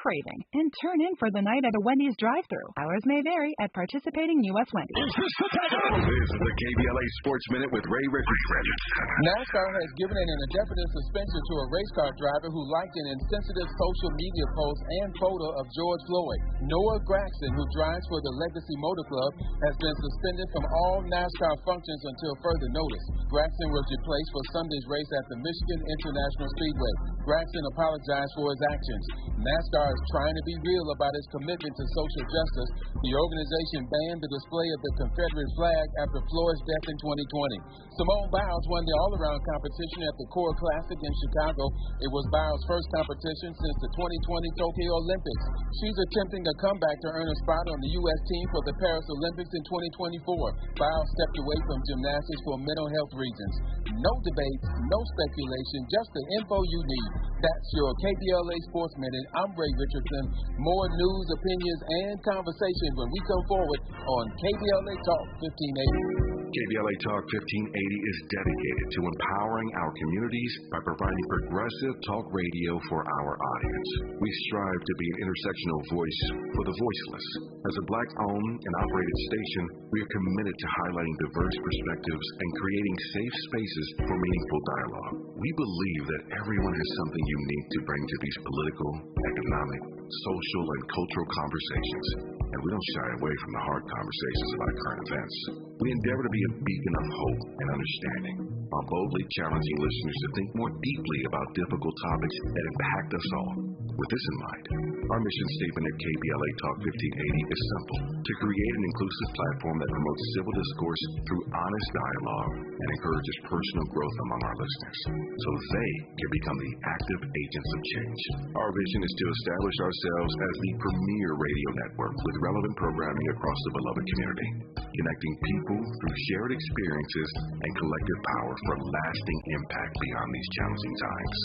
craving and turn in for the night at a Wendy's drive-thru. Hours may vary at participating U.S. Wendy's. This is the KBLA Sports Minute with Ray Richardson. NASCAR has given an indefinite suspension to a race car driver who liked an insensitive social media post and photo of George Floyd. Noah Gragson, who drives for the Legacy Motor Club, has been suspended from all NASCAR functions until further notice. Gragson was replaced for Sunday's race at the Michigan International Speedway. Gragson apologized for his actions. NASCAR is trying to be real about its commitment to social justice. The organization banned the display of the Confederate flag after Floyd's death in 2020. Simone Biles won the all-around competition at the Core Classic in Chicago. It was Biles' first competition since the 2020 Tokyo Olympics. She's attempting a comeback to earn a spot on the U.S. team for the Paris Olympics in 2024. Biles stepped away from gymnastics for mental health reasons. No debates, no speculation, just the info you need. That's your KBLA Sports Minute. I'm Ray Richardson. More news, opinions, and conversation when we come forward on KBLA Talk 1580. KBLA Talk 1580 is dedicated to empowering our communities by providing progressive talk radio for our audience. We strive to be an intersectional voice for the voiceless. As a Black-owned and operated station, we are committed to highlighting diverse perspectives and creating safe spaces for meaningful dialogue. We believe that everyone has something unique to bring to these political, economic, social, and cultural conversations, and we don't shy away from the hard conversations about current events. We endeavor to be a beacon of hope and understanding, while boldly challenging listeners to think more deeply about difficult topics that impact us all. With this in mind, our mission statement at KBLA Talk 1580 is simple: to create an inclusive platform that promotes civil discourse through honest dialogue and encourages personal growth among our listeners, so they can become the active agents of change. Our vision is to establish ourselves as the premier radio network with relevant programming across the beloved community, connecting people through shared experiences and collective power for lasting impact beyond these challenging times.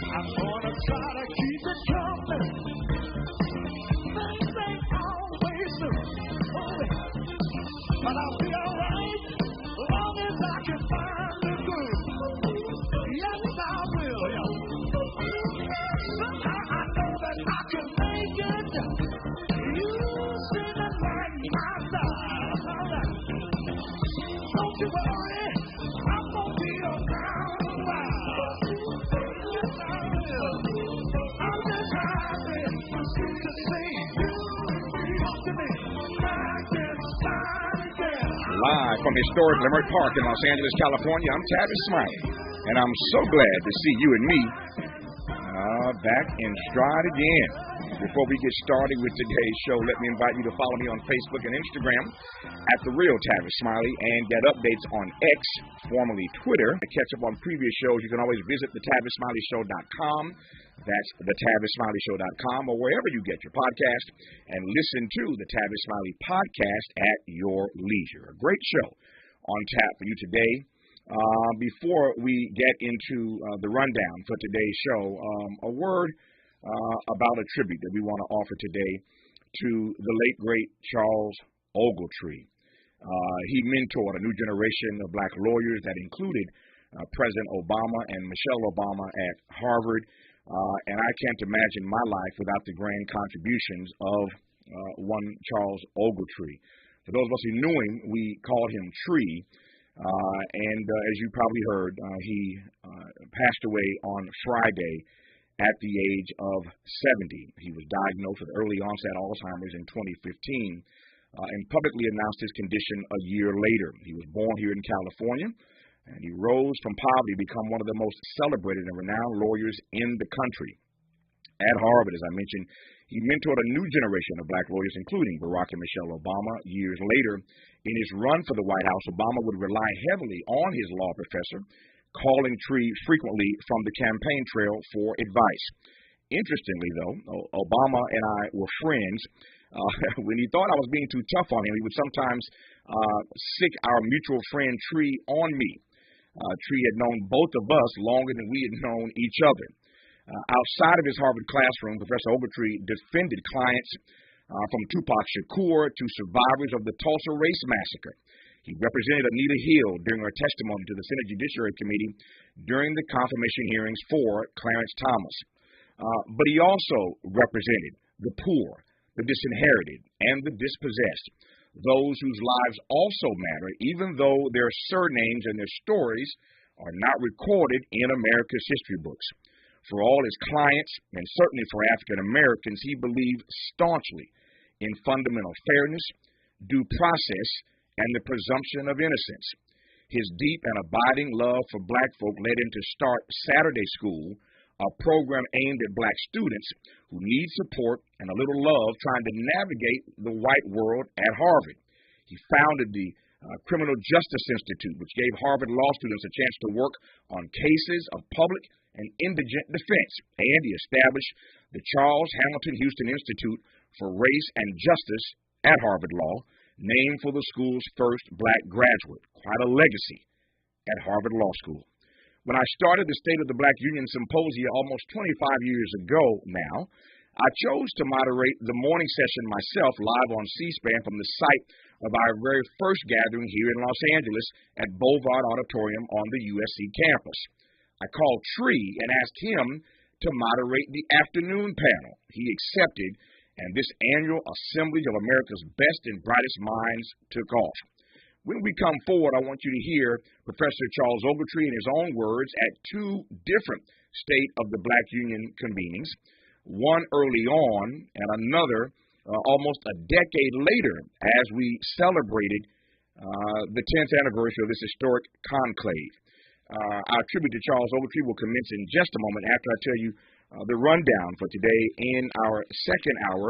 I'm gonna try to keep it coming. Things ain't always smooth, but I'll be alright as long as I can find the groove. Yes, I will. Somehow I know that I can make it. You seem to like my style. Alright. Don't you worry, I'm gonna be around a while. Live from historic Leimert Park in Los Angeles, California, I'm Tavis Smiley, and I'm so glad to see you and me back in stride again. Before we get started with today's show, let me invite you to follow me on Facebook and Instagram at The Real Tavis Smiley and get updates on X, formerly Twitter. To catch up on previous shows, you can always visit thetavisSmileyShow.com. That's thetavisSmileyShow.com or wherever you get your podcast, and listen to the Tavis Smiley podcast at your leisure. A great show on tap for you today. Before we get into the rundown for today's show, a word about a tribute that we want to offer today to the late, great Charles Ogletree. He mentored a new generation of black lawyers that included President Obama and Michelle Obama at Harvard. And I can't imagine my life without the grand contributions of one Charles Ogletree. For those of us who knew him, we called him Tree. And as you probably heard, he passed away on Friday at the age of 70. He was diagnosed with early onset Alzheimer's in 2015 and publicly announced his condition a year later. He was born here in California, and he rose from poverty to become one of the most celebrated and renowned lawyers in the country. At Harvard, as I mentioned, he mentored a new generation of black lawyers, including Barack and Michelle Obama. Years later, in his run for the White House, Obama would rely heavily on his law professor, calling Tree frequently from the campaign trail for advice. Interestingly, though, Obama and I were friends When he thought I was being too tough on him, he would sometimes sick our mutual friend Tree on me. Tree had known both of us longer than we had known each other. Outside of his Harvard classroom, Professor Ogletree defended clients from Tupac Shakur to survivors of the Tulsa Race Massacre. He represented Anita Hill during her testimony to the Senate Judiciary Committee during the confirmation hearings for Clarence Thomas. But he also represented the poor, the disinherited, and the dispossessed, those whose lives also matter, even though their surnames and their stories are not recorded in America's history books. For all his clients, and certainly for African Americans, he believed staunchly in fundamental fairness, due process, and the presumption of innocence. His deep and abiding love for black folk led him to start Saturday School, a program aimed at black students who need support and a little love trying to navigate the white world at Harvard. He founded the Criminal Justice Institute, which gave Harvard law students a chance to work on cases of public and indigent defense, and he established the Charles Hamilton Houston Institute for Race and Justice at Harvard Law, named for the school's first black graduate. Quite a legacy at Harvard Law School. When I started the State of the Black Union Symposium almost 25 years ago now, I chose to moderate the morning session myself live on C-SPAN from the site of our very first gathering here in Los Angeles at Boulevard Auditorium on the USC campus. I called Tree and asked him to moderate the afternoon panel. He accepted, and this annual assemblage of America's best and brightest minds took off. When we come forward, I want you to hear Professor Charles Ogletree in his own words at two different State of the Black Union convenings, one early on and another almost a decade later as we celebrated the 10th anniversary of this historic conclave. Our tribute to Charles Ogletree will commence in just a moment after I tell you the rundown for today. In our second hour,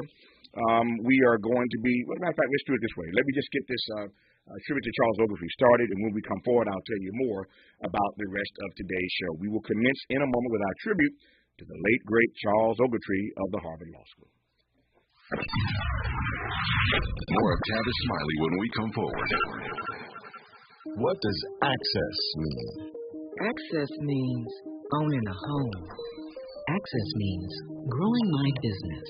we are going to be, well, as a matter of fact, let's do it this way. Let me just get this tribute to Charles Ogletree started, and when we come forward, I'll tell you more about the rest of today's show. We will commence in a moment with our tribute to the late, great Charles Ogletree of the Harvard Law School. More of Tavis Smiley when we come forward. What does access mean? Access means owning a home. Access means growing my business.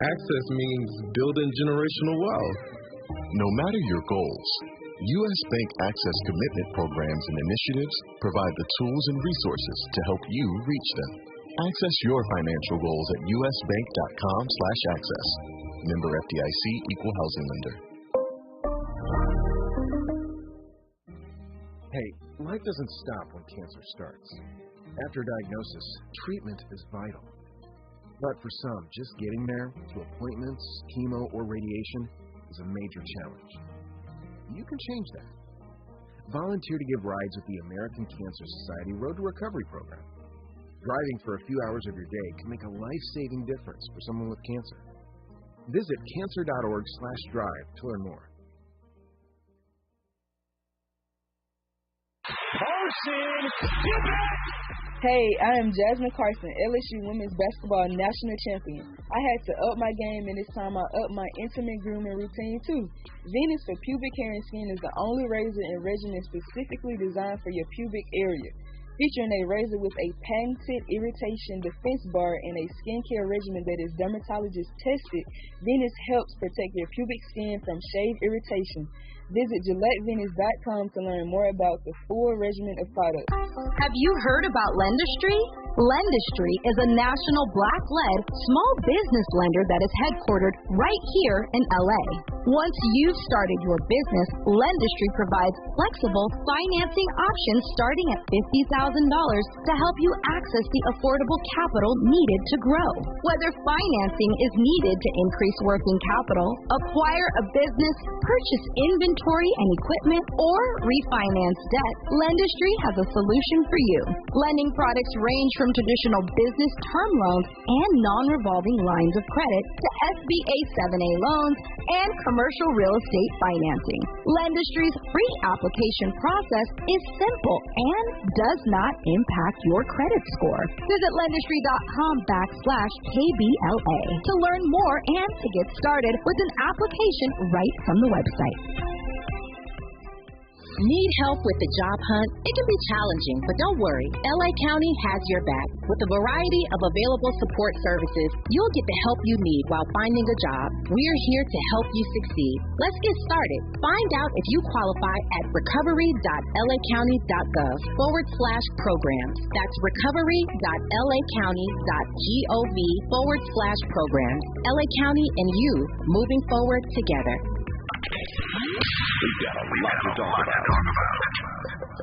Access means building generational wealth. No matter your goals, U.S. Bank Access Commitment Programs and Initiatives provide the tools and resources to help you reach them. Access your financial goals at usbank.com/access. Member FDIC, Equal Housing Lender. Hey, life doesn't stop when cancer starts. After diagnosis, treatment is vital. But for some, just getting there, to appointments, chemo, or radiation, is a major challenge. You can change that. Volunteer to give rides with the American Cancer Society Road to Recovery program. Driving for a few hours of your day can make a life-saving difference for someone with cancer. Visit cancer.org/drive to learn more. Hey, I am Jasmine Carson, LSU Women's Basketball National Champion. I had to up my game, and this time I upped my intimate grooming routine too. Venus for Pubic Hair and Skin is the only razor and regimen specifically designed for your pubic area. Featuring a razor with a patented irritation defense bar and a skincare regimen that is dermatologist tested, Venus helps protect your pubic skin from shave irritation. Visit GilletteVenus.com to learn more about the full regimen of products. Have you heard about Lendistry? Lendistry is a national black-led small business lender that is headquartered right here in LA. Once you've started your business, Lendistry provides flexible financing options starting at $50,000 to help you access the affordable capital needed to grow. Whether financing is needed to increase working capital, acquire a business, purchase inventory and equipment, or refinance debt, Lendistry has a solution for you. Lending products range from traditional business term loans and non-revolving lines of credit to SBA 7A loans, and commercial real estate financing. Lendistry's free application process is simple and does not impact your credit score. Visit lendistry.com/KBLA to learn more and to get started with an application right from the website. Need help with the job hunt? It can be challenging, but don't worry. LA County has your back. With a variety of available support services, you'll get the help you need while finding a job. We're here to help you succeed. Let's get started. Find out if you qualify at recovery.lacounty.gov/programs. That's recovery.lacounty.gov/programs. LA County and you, moving forward together. We've got a lot to talk about.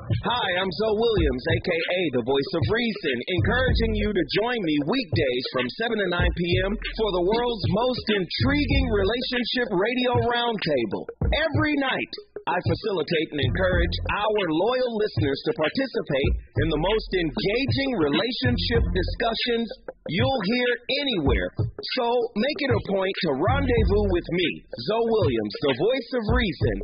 Hi, I'm Zoe Williams, a.k.a. the Voice of Reason, encouraging you to join me weekdays from 7 to 9 p.m. for the world's most intriguing relationship radio roundtable. Every night, I facilitate and encourage our loyal listeners to participate in the most engaging relationship discussions you'll hear anywhere. So make it a point to rendezvous with me, Zoe Williams, the Voice of Reason,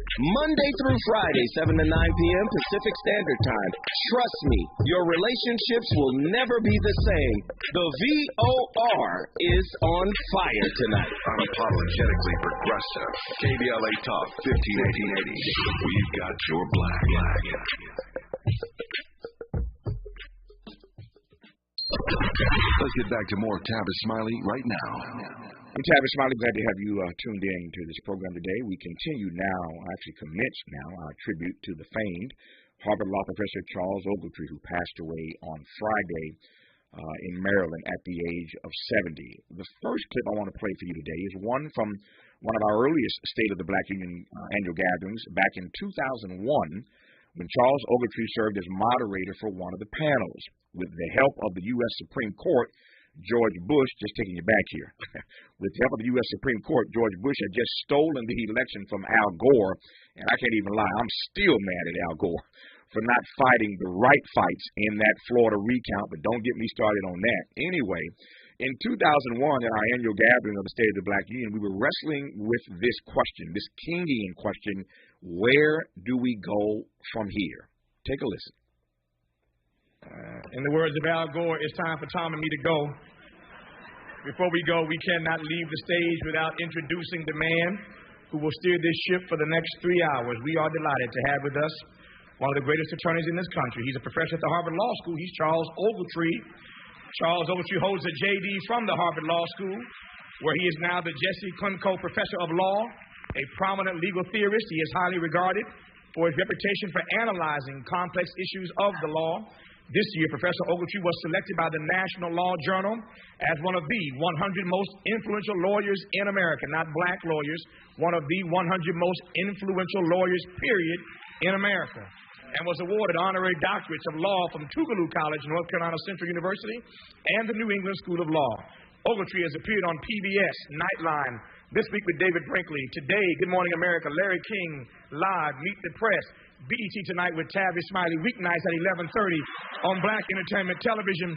Monday through Friday, 7 to 9 p.m. Pacific Standard Time. Trust me, your relationships will never be the same. The VOR is on fire tonight. Unapologetically progressive. KBLA Talk 1580. We've got your black. Let's get back to more Tavis Smiley right now. I'm Tavis Smiley. Glad to have you tuned in to this program today. We continue now, actually commence now, our tribute to the famed Harvard Law professor Charles Ogletree, who passed away on Friday in Maryland at the age of 70. The first clip I want to play for you today is one from one of our earliest State of the Black Union annual gatherings back in 2001, when Charles Ogletree served as moderator for one of the panels. With the help of the U.S. Supreme Court, George Bush, just taking you back here, with the help of the U.S. Supreme Court, George Bush had just stolen the election from Al Gore, and I can't even lie, I'm still mad at Al Gore for not fighting the right fights in that Florida recount, but don't get me started on that. Anyway, in 2001, at our annual gathering of the State of the Black Union, we were wrestling with this question, this Kingian question: where do we go from here? Take a listen. In the words of Al Gore, it's time for Tom and me to go. Before we go, we cannot leave the stage without introducing the man who will steer this ship for the next 3 hours. We are delighted to have with us one of the greatest attorneys in this country. He's a professor at the Harvard Law School. He's Charles Ogletree. Charles Ogletree holds a J.D. from the Harvard Law School, where he is now the Jesse Klenko Professor of Law, a prominent legal theorist. He is highly regarded for his reputation for analyzing complex issues of the law. This year, Professor Ogletree was selected by the National Law Journal as one of the 100 most influential lawyers in America, not black lawyers, one of the 100 most influential lawyers, period, in America, and was awarded honorary doctorates of law from Tougaloo College, North Carolina Central University, and the New England School of Law. Ogletree has appeared on PBS, Nightline, This Week with David Brinkley, Today, Good Morning America, Larry King, Live, Meet the Press, BET Tonight with Tavis Smiley, weeknights at 11:30 on Black Entertainment Television.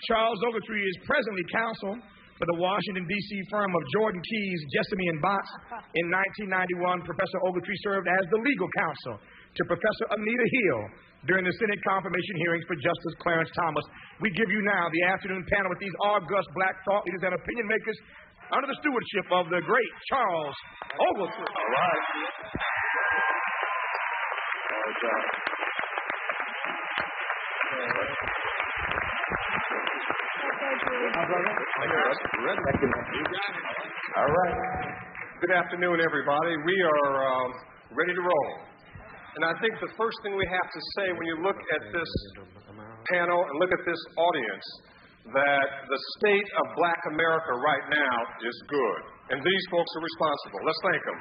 Charles Ogletree is presently counsel for the Washington, D.C. firm of Jordan Keys, Jessamy and Botts. In 1991, Professor Ogletree served as the legal counsel to Professor Anita Hill during the Senate confirmation hearings for Justice Clarence Thomas. We give you now the afternoon panel with these august black thought leaders and opinion makers under the stewardship of the great Charles Ogletree. All right. All right. Good afternoon, everybody. We are ready to roll. And I think the first thing we have to say when you look at this panel and look at this audience, that the state of Black America right now is good. And these folks are responsible. Let's thank them.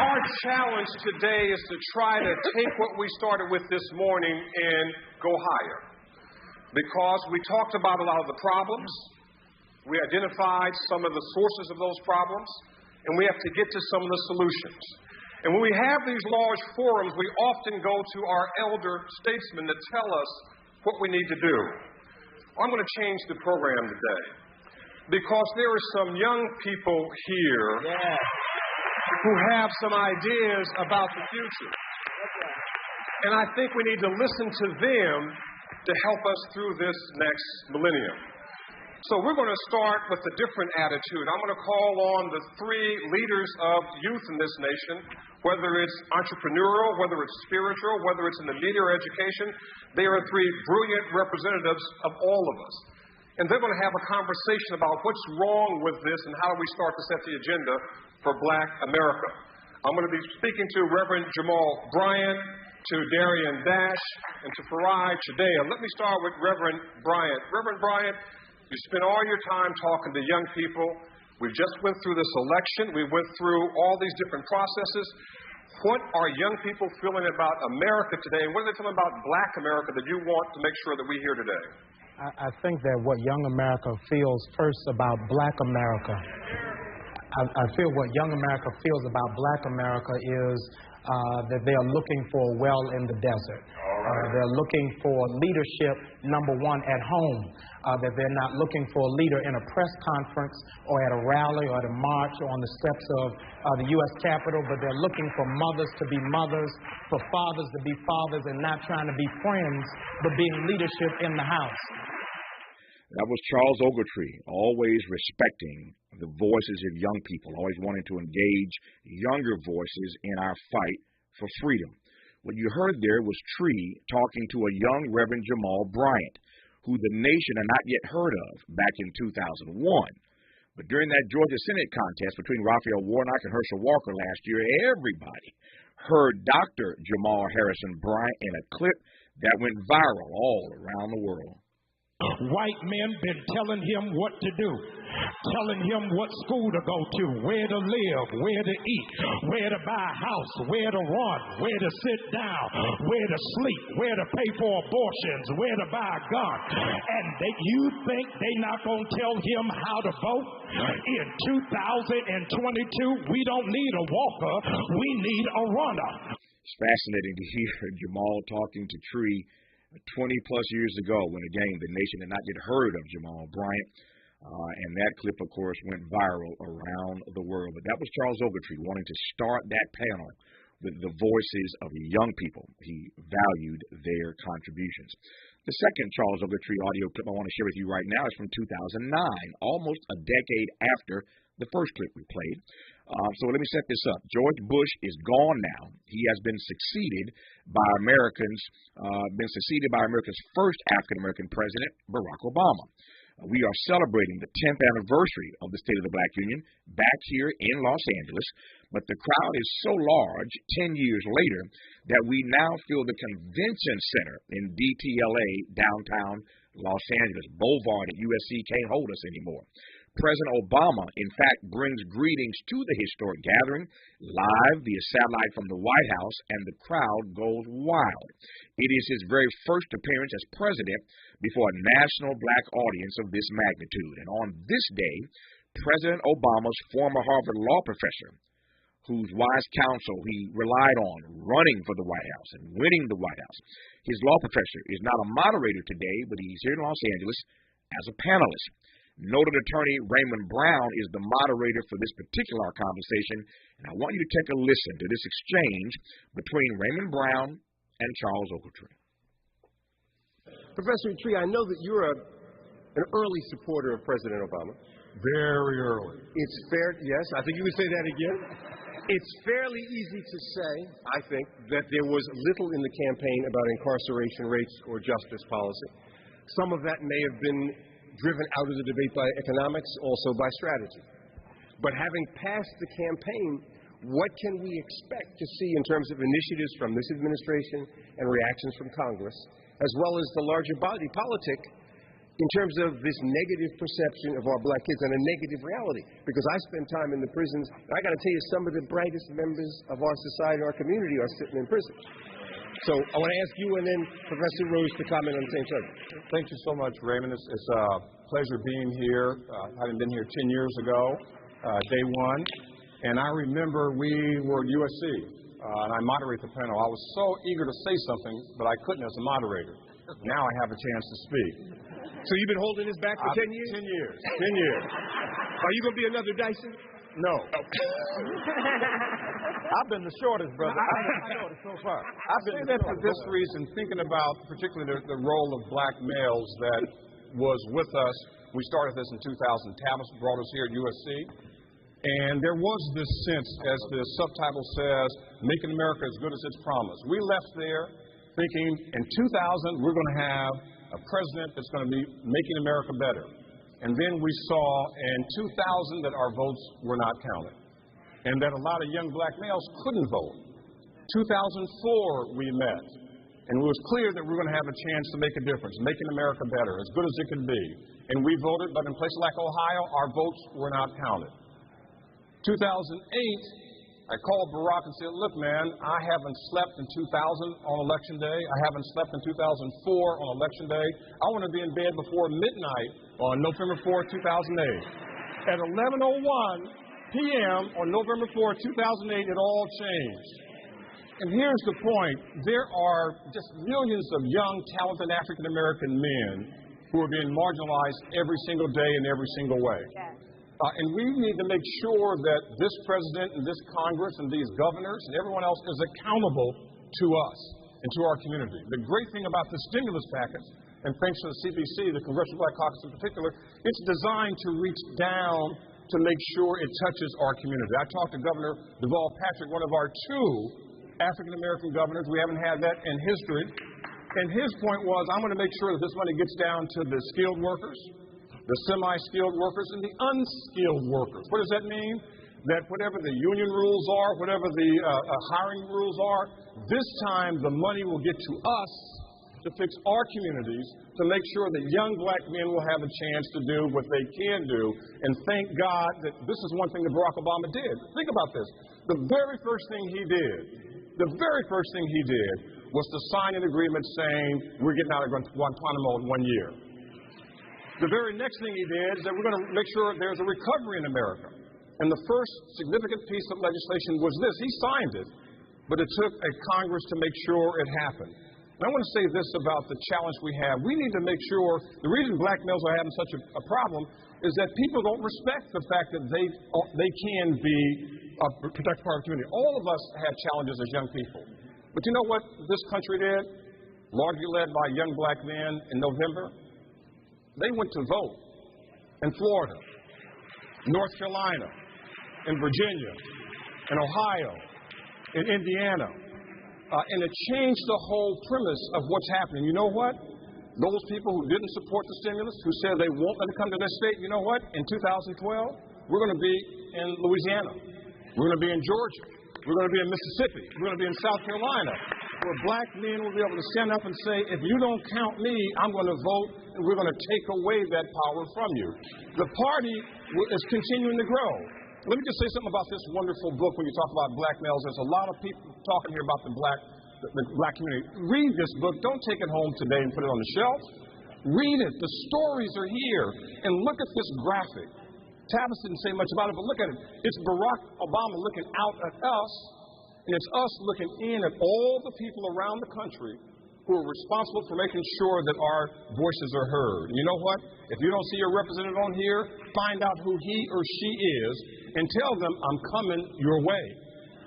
Our challenge today is to try to take what we started with this morning and go higher. Because we talked about a lot of the problems, we identified some of the sources of those problems, and we have to get to some of the solutions. And when we have these large forums, we often go to our elder statesmen that tell us what we need to do. I'm going to change the program today because there are some young people here who have some ideas about the future. And I think we need to listen to them to help us through this next millennium. So we're going to start with a different attitude. I'm going to call on the three leaders of youth in this nation, whether it's entrepreneurial, whether it's spiritual, whether it's in the media or education. They are three brilliant representatives of all of us. And they're going to have a conversation about what's wrong with this and how do we start to set the agenda for Black America. I'm going to be speaking to Reverend Jamal Bryant, to Darian Dash, and to Farai Chidea. Let me start with Reverend Bryant. Reverend Bryant, you spend all your time talking to young people. We just went through this election. We went through all these different processes. What are young people feeling about America today? And what are they feeling about Black America that you want to make sure that we hear today? I think that what young America feels first about Black America, I feel what young America feels about Black America is that they are looking for a well in the desert. They're looking for leadership, number one, at home. That they're not looking for a leader in a press conference or at a rally or at a march or on the steps of the U.S. Capitol, but they're looking for mothers to be mothers, for fathers to be fathers, and not trying to be friends, but being leadership in the house. That was Charles Ogletree, always respecting the voices of young people, always wanting to engage younger voices in our fight for freedom. What you heard there was Tree talking to a young Reverend Jamal Bryant, who the nation had not yet heard of back in 2001. But during that Georgia Senate contest between Raphael Warnock and Herschel Walker last year, everybody heard Dr. Jamal Harrison Bryant in a clip that went viral all around the world. White men been telling him what to do, telling him what school to go to, where to live, where to eat, where to buy a house, where to run, where to sit down, where to sleep, where to pay for abortions, where to buy a gun. And you think they not going to tell him how to vote? In 2022, we don't need a walker, we need a runner. It's fascinating to hear Jamal talking to Tree 20-plus years ago when, again, the nation had not yet heard of Jamal Bryant. And that clip, of course, went viral around the world. But that was Charles Ogletree wanting to start that panel with the voices of young people. He valued their contributions. The second Charles Ogletree audio clip I want to share with you right now is from 2009, almost a decade after the first clip we played. So let me set this up. George Bush is gone now. He has been succeeded by America's first African-American president, Barack Obama. We are celebrating the 10th anniversary of the State of the Black Union back here in Los Angeles, but the crowd is so large 10 years later that we now fill the convention center in DTLA, downtown Los Angeles. Boulevard at USC can't hold us anymore. President Obama, in fact, brings greetings to the historic gathering live via satellite from the White House, and the crowd goes wild. It is his very first appearance as president before a national black audience of this magnitude. And on this day, President Obama's former Harvard law professor, whose wise counsel he relied on running for the White House and winning the White House, his law professor is not a moderator today, but he's here in Los Angeles as a panelist. Noted attorney Raymond Brown is the moderator for this particular conversation, and I want you to take a listen to this exchange between Raymond Brown and Charles Ogletree. Professor Tree, I know that you're an early supporter of President Obama. Very early. It's fair, yes, I think you would say that again. It's fairly easy to say, I think, that there was little in the campaign about incarceration rates or justice policy. Some of that may have been driven out of the debate by economics, also by strategy. But having passed the campaign, what can we expect to see in terms of initiatives from this administration and reactions from Congress, as well as the larger body politic, in terms of this negative perception of our black kids and a negative reality? Because I spend time in the prisons, and I got to tell you, some of the brightest members of our society, our community, are sitting in prison. So I want to ask you and then Professor Rose to comment on the same subject. Thank you so much, Raymond. It's a pleasure being here, having been here 10 years ago, day one. And I remember we were at USC, and I moderate the panel. I was so eager to say something, but I couldn't as a moderator. Now I have a chance to speak. So you've been holding this back for 10 years? 10 years. 10 years. Are you going to be another Dyson? No. I've been the shortest, brother. So far. I've been that for this reason, thinking about particularly the role of black males that was with us. We started this in 2000. Tavis brought us here at USC. And there was this sense, as the subtitle says, making America as good as its promise. We left there thinking in 2000 we're going to have a president that's going to be making America better. And then we saw in 2000 that our votes were not counted and that a lot of young black males couldn't vote. 2004 we met, and it was clear that we were going to have a chance to make a difference, making America better, as good as it could be. And we voted, but in places like Ohio, our votes were not counted. 2008, I called Barack and said, look, man, I haven't slept in 2000 on Election Day. I haven't slept in 2004 on Election Day. I want to be in bed before midnight on November 4, 2008. At 11:01 p.m. on November 4, 2008, it all changed. And here's the point. There are just millions of young, talented African-American men who are being marginalized every single day in every single way. Yes. And we need to make sure that this president and this Congress and these governors and everyone else is accountable to us and to our community. The great thing about the stimulus package, and thanks to the CBC, the Congressional Black Caucus in particular, it's designed to reach down to make sure it touches our community. I talked to Governor Deval Patrick, one of our two African-American governors. We haven't had that in history. And his point was, I'm going to make sure that this money gets down to the skilled workers, the semi-skilled workers, and the unskilled workers. What does that mean? That whatever the union rules are, whatever the hiring rules are, this time the money will get to us to fix our communities, to make sure that young black men will have a chance to do what they can do. And thank God that this is one thing that Barack Obama did. Think about this. The very first thing he did was to sign an agreement saying we're getting out of Guantanamo in 1 year. The very next thing he did is that we're going to make sure there's a recovery in America. And the first significant piece of legislation was this. He signed it, but it took a Congress to make sure it happened. And I want to say this about the challenge we have. We need to make sure, the reason black males are having such a problem is that people don't respect the fact that they can be a protected part of the community. All of us have challenges as young people. But you know what this country did, largely led by young black men in November? They went to vote in Florida, North Carolina, in Virginia, in Ohio, in Indiana. And it changed the whole premise of what's happening. You know what? Those people who didn't support the stimulus, who said they won't let it come to this state, you know what? In 2012, we're going to be in Louisiana. We're going to be in Georgia. We're going to be in Mississippi. We're going to be in South Carolina, where black men will be able to stand up and say, if you don't count me, I'm going to vote, and we're going to take away that power from you. The party is continuing to grow. Let me just say something about this wonderful book when you talk about black males. There's a lot of people talking here about the black community. Read this book. Don't take it home today and put it on the shelf. Read it. The stories are here. And look at this graphic. Tavis didn't say much about it, but look at it. It's Barack Obama looking out at us, and it's us looking in at all the people around the country who are responsible for making sure that our voices are heard. And you know what? If you don't see your representative on here, find out who he or she is and tell them, I'm coming your way.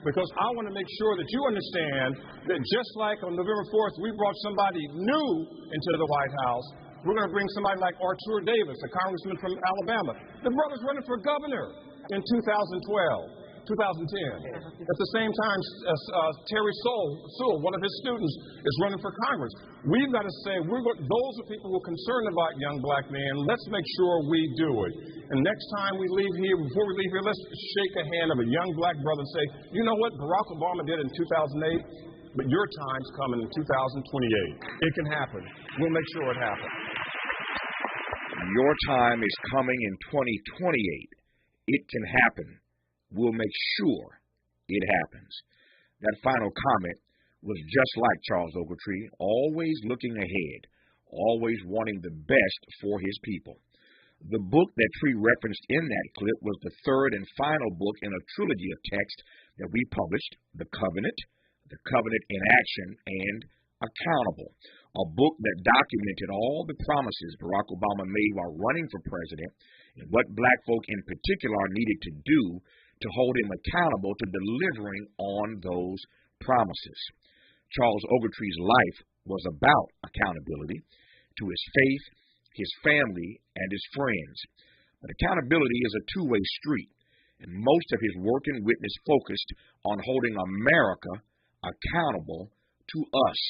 Because I want to make sure that you understand that just like on November 4th, we brought somebody new into the White House, we're going to bring somebody like Artur Davis, a congressman from Alabama. The brother's running for governor in 2010. At the same time, Terry Sewell, one of his students, is running for Congress. We've got to say, those are people who are concerned about young black men. Let's make sure we do it. And next time we leave here, before we leave here, let's shake a hand of a young black brother and say, you know what Barack Obama did in 2008, but your time's coming in 2028. It can happen. We'll make sure it happens. Your time is coming in 2028. It can happen. We'll make sure it happens. That final comment was just like Charles Ogletree, always looking ahead, always wanting the best for his people. The book that Tree referenced in that clip was the third and final book in a trilogy of text that we published, The Covenant in Action, and Accountable. a book that documented all the promises Barack Obama made while running for president and what black folk in particular needed to do to hold him accountable to delivering on those promises. Charles Ogletree's life was about accountability to his faith, his family, and his friends. But accountability is a two-way street, and most of his work and witness focused on holding America accountable to us.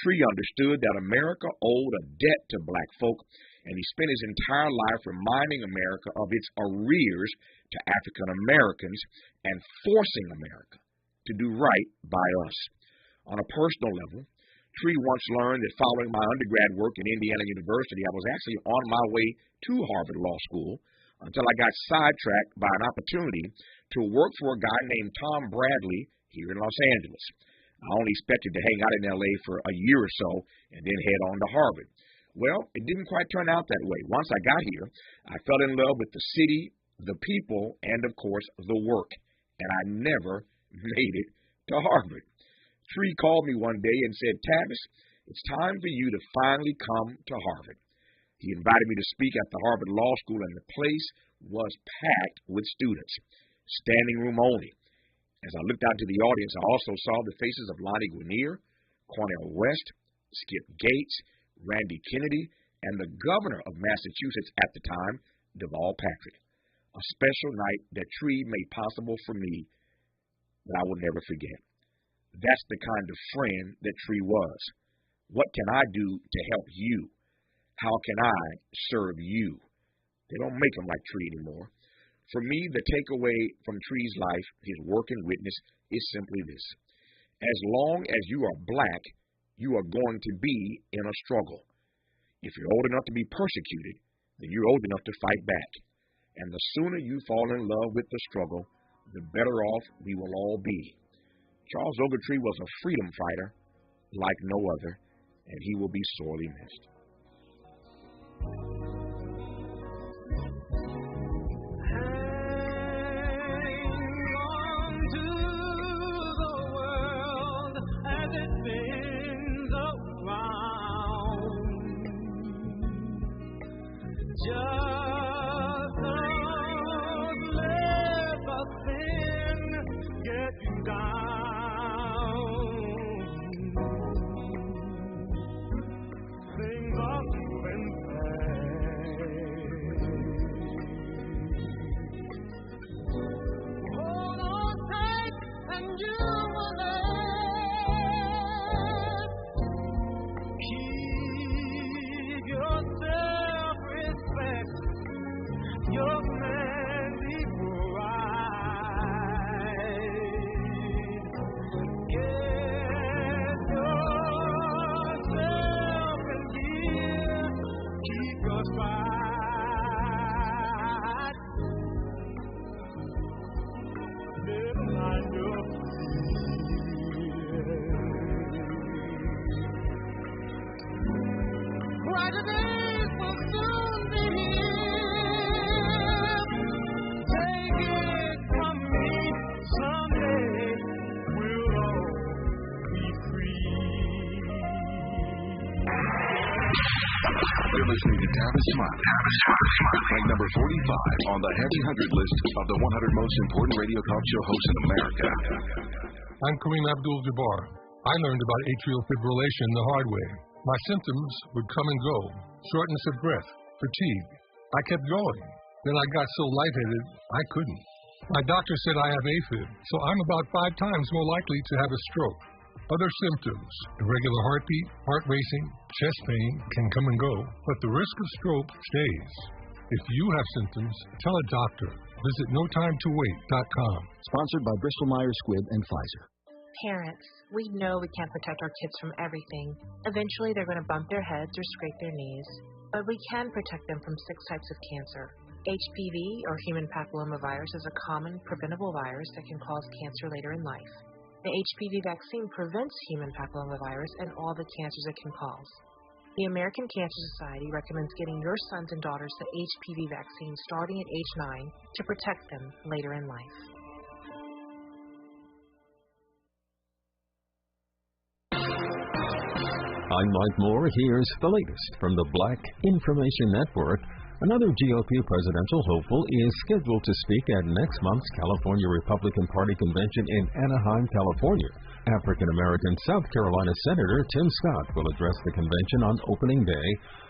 Tree understood that America owed a debt to black folk, and he spent his entire life reminding America of its arrears to African Americans and forcing America to do right by us. On a personal level, Tree once learned that following my undergrad work at Indiana University, I was actually on my way to Harvard Law School until I got sidetracked by an opportunity to work for a guy named Tom Bradley here in Los Angeles. I only expected to hang out in L.A. for a year or so and then head on to Harvard. Well, it didn't quite turn out that way. Once I got here, I fell in love with the city, the people, and, of course, the work. And I never made it to Harvard. Tree called me one day and said, Tavis, it's time for you to finally come to Harvard. He invited me to speak at the Harvard Law School, and the place was packed with students, standing room only. As I looked out to the audience, I also saw the faces of Lonnie Guinier, Cornel West, Skip Gates, Randy Kennedy, and the governor of Massachusetts at the time, Deval Patrick. A special night that Tree made possible for me that I will never forget. That's the kind of friend that Tree was. What can I do to help you? How can I serve you? They don't make them like Tree anymore. For me, the takeaway from Tree's life, his work and witness, is simply this. As long as you are black, you are going to be in a struggle. If you're old enough to be persecuted, then you're old enough to fight back. And the sooner you fall in love with the struggle, the better off we will all be. Charles Ogletree was a freedom fighter like no other, and he will be sorely missed. You're listening to Tavis Smiley, ranked number 45 on the Heavy 100 list of the 100 most important radio talk show hosts in America. I'm Kareem Abdul-Jabbar. I learned about atrial fibrillation the hard way. My symptoms would come and go, shortness of breath, fatigue. I kept going. Then I got so lightheaded, I couldn't. My doctor said I have AFib, so I'm about 5 times more likely to have a stroke. Other symptoms, irregular heartbeat, heart racing, chest pain can come and go, but the risk of stroke stays. If you have symptoms, tell a doctor. Visit NoTimeToWait.com. Sponsored by Bristol-Myers Squibb and Pfizer. Parents, we know we can't protect our kids from everything. Eventually, they're going to bump their heads or scrape their knees. But we can protect them from 6 types of cancer. HPV, or human papillomavirus, is a common preventable virus that can cause cancer later in life. The HPV vaccine prevents human papillomavirus and all the cancers it can cause. The American Cancer Society recommends getting your sons and daughters the HPV vaccine starting at age 9 to protect them later in life. I'm Mike Moore. Here's the latest from the Black Information Network. Another GOP presidential hopeful is scheduled to speak at next month's California Republican Party convention in Anaheim, California. African-American South Carolina Senator Tim Scott will address the convention on opening day.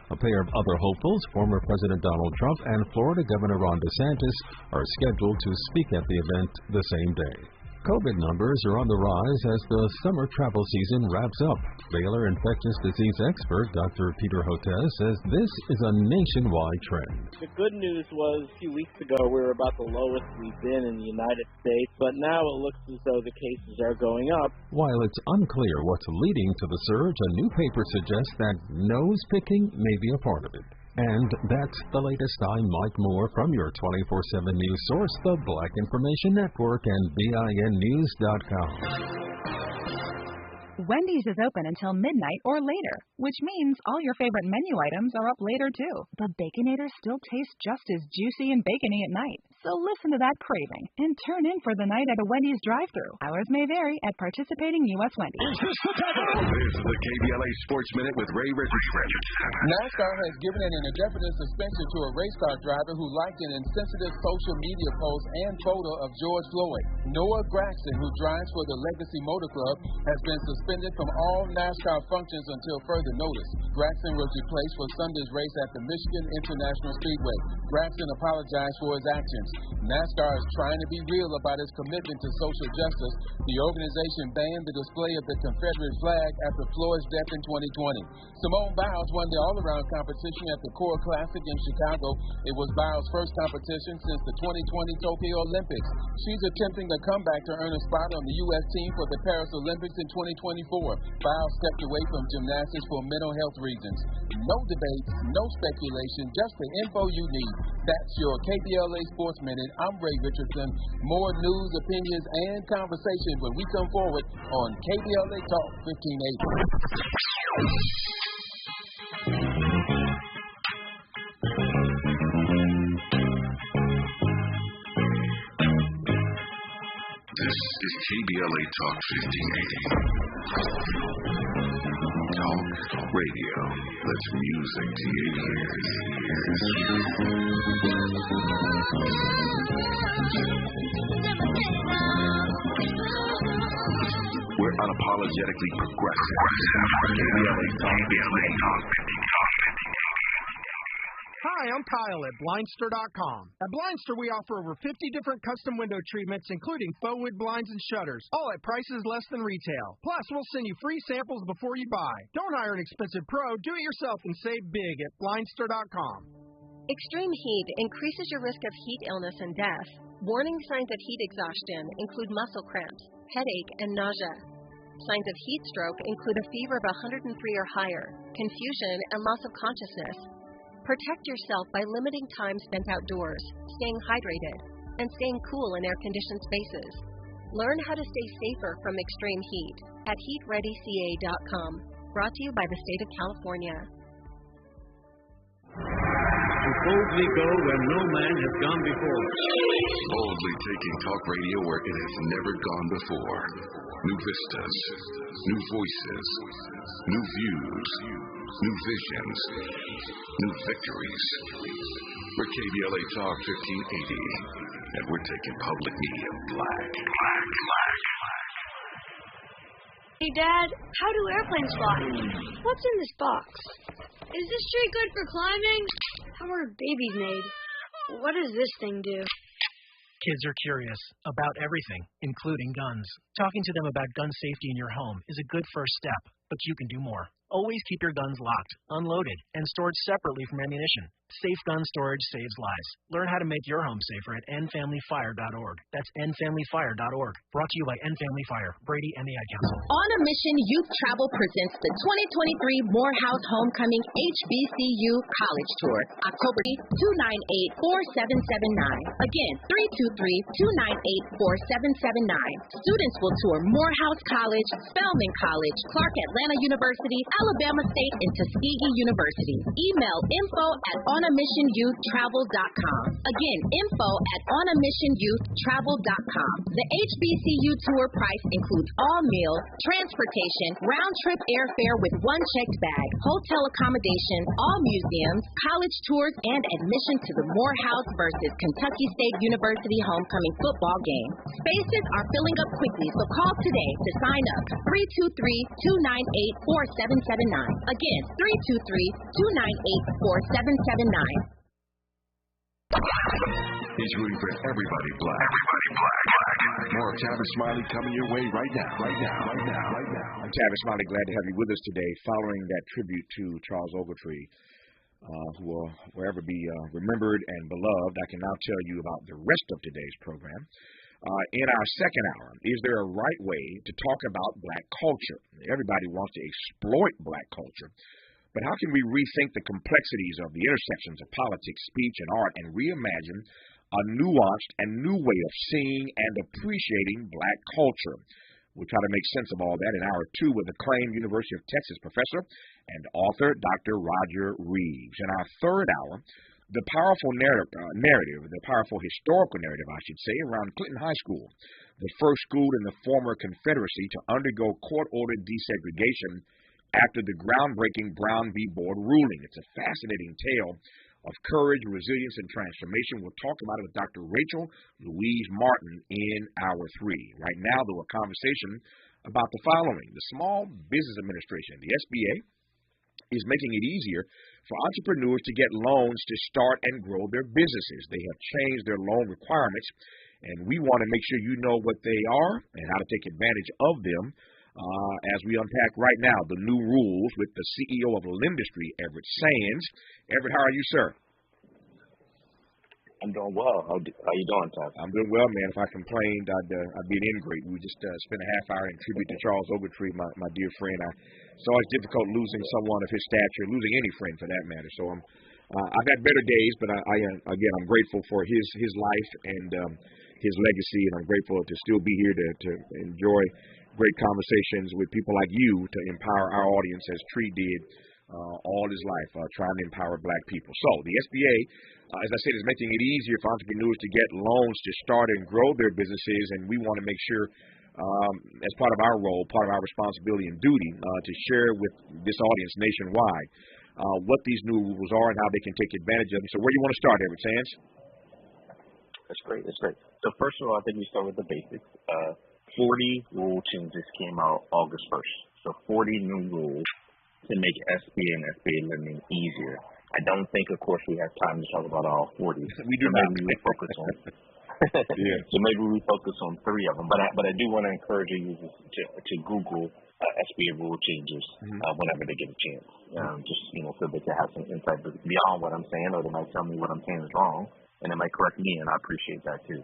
A pair of other hopefuls, former President Donald Trump and Florida Governor Ron DeSantis, are scheduled to speak at the event the same day. COVID numbers are on the rise as the summer travel season wraps up. Baylor infectious disease expert Dr. Peter Hotez says this is a nationwide trend. The good news was a few weeks ago we were about the lowest we've been in the United States, but now it looks as though the cases are going up. While it's unclear what's leading to the surge, a new paper suggests that nose picking may be a part of it. And that's the latest. I'm Mike Moore from your 24/7 news source, the Black Information Network and BINnews.com. Wendy's is open until midnight or later, which means all your favorite menu items are up later too. The Baconator still tastes just as juicy and bacony at night. So listen to that craving and turn in for the night at a Wendy's drive-thru. Hours may vary at participating U.S. Wendy's. This is the KBLA Sports Minute with Ray Richardson. NASCAR has given an indefinite suspension to a race car driver who liked an insensitive social media post and photo of George Floyd. Noah Gragson, who drives for the Legacy Motor Club, has been suspended from all NASCAR functions until further notice. Gragson was replaced for Sunday's race at the Michigan International Speedway. Gragson apologized for his actions. NASCAR is trying to be real about its commitment to social justice. The organization banned the display of the Confederate flag after Floyd's death in 2020. Simone Biles won the all-around competition at the Core Classic in Chicago. It was Biles' first competition since the 2020 Tokyo Olympics. She's attempting a comeback to earn a spot on the U.S. team for the Paris Olympics in 2024. Biles stepped away from gymnastics for mental health reasons. No debates, no speculation, just the info you need. That's your KBLA Sports Minute. I'm Ray Richardson. More news, opinions, and conversation when we come forward on KBLA Talk 1580. This is KBLA Talk 1580. Talk radio. That's music to your ears. We're unapologetically progressive. KBLA Talk 1580. Hi, I'm Kyle at Blindster.com. At Blindster, we offer over 50 different custom window treatments, including faux wood blinds and shutters, all at prices less than retail. Plus, we'll send you free samples before you buy. Don't hire an expensive pro. Do it yourself and save big at Blindster.com. Extreme heat increases your risk of heat illness and death. Warning signs of heat exhaustion include muscle cramps, headache, and nausea. Signs of heat stroke include a fever of 103 or higher, confusion, and loss of consciousness. Protect yourself by limiting time spent outdoors, staying hydrated, and staying cool in air-conditioned spaces. Learn how to stay safer from extreme heat at heatreadyca.com. Brought to you by the state of California. To boldly go where no man has gone before. Boldly taking talk radio where it has never gone before. New vistas, new voices, new views, new visions, new victories. We're KBLA Talk 1580, and we're taking public media black. Hey, Dad, how do airplanes fly? What's in this box? Is this tree good for climbing? How are babies made? What does this thing do? Kids are curious about everything, including guns. Talking to them about gun safety in your home is a good first step, but you can do more. Always keep your guns locked, unloaded, and stored separately from ammunition. Safe gun storage saves lives. Learn how to make your home safer at endfamilyfire.org. That's endfamilyfire.org. Brought to you by End Family Fire, Brady, and the Ad Council. On a Mission Youth Travel presents the 2023 Morehouse Homecoming HBCU College Tour, October 298-4779. Again, 323-298-4779. Students will tour Morehouse College, Spelman College, Clark Atlanta University, Alabama State and Tuskegee University. Email info@onamissionyouthtravel.com. Again, info@onamissionyouthtravel.com. The HBCU tour price includes all meals, transportation, round-trip airfare with one checked bag, hotel accommodation, all museums, college tours, and admission to the Morehouse versus Kentucky State University homecoming football game. Spaces are filling up quickly, so call today to sign up. 323-298-4779. Again, 323-298-4779. He's rooting for everybody black. Everybody black. More of Tavis Smiley coming your way right now. I'm Tavis Smiley. Glad to have you with us today. Following that tribute to Charles Ogletree, who will forever be remembered and beloved, I can now tell you about the rest of today's program. In our second hour, is there a right way to talk about black culture? Everybody wants to exploit black culture. But how can we rethink the complexities of the intersections of politics, speech, and art and reimagine a nuanced and new way of seeing and appreciating black culture? We'll try to make sense of all that in hour two with acclaimed University of Texas professor and author Dr. Roger Reeves. In our third hour, the powerful narrative, the powerful historical narrative, I should say, around Clinton High School, the first school in the former Confederacy to undergo court-ordered desegregation after the groundbreaking Brown v. Board ruling. It's a fascinating tale of courage, resilience, and transformation. We'll talk about it with Dr. Rachel Louise Martin in hour three. Right now, though, a conversation about the following. The Small Business Administration, the SBA, is making it easier for entrepreneurs to get loans to start and grow their businesses. They have changed their loan requirements, and we want to make sure you know what they are and how to take advantage of them. As we unpack right now the new rules with the CEO of Lendistry, Everett Sands. Everett, how are you, sir? I'm doing well. How you doing, Tom? I'm doing well, man. If I complained, I'd be an ingrate. We just spent a half hour in tribute to Charles Ogletree, my dear friend. It's always difficult losing someone of his stature, losing any friend for that matter. So I've had better days, but I'm grateful for his life and his legacy, and I'm grateful to still be here to enjoy great conversations with people like you to empower our audience as Tree did all his life, trying to empower black people. So the SBA, as I said, is making it easier for entrepreneurs to get loans to start and grow their businesses, and we want to make sure, as part of our role, part of our responsibility and duty, to share with this audience nationwide what these new rules are and how they can take advantage of them. So where do you want to start, Everett Sands? That's great. So first of all, I think we start with the basics. 40 rule changes came out August 1st. So 40 new rules to make SBA and SBA lending easier. I don't think, of course, we have time to talk about all 40. We do not. Maybe we focus on. So maybe we focus on 3 of them. But I do want to encourage you to Google SBA rule changes whenever they get a chance. Just so they can have some insight beyond what I'm saying, or they might tell me what I'm saying is wrong, and they might correct me, and I appreciate that too.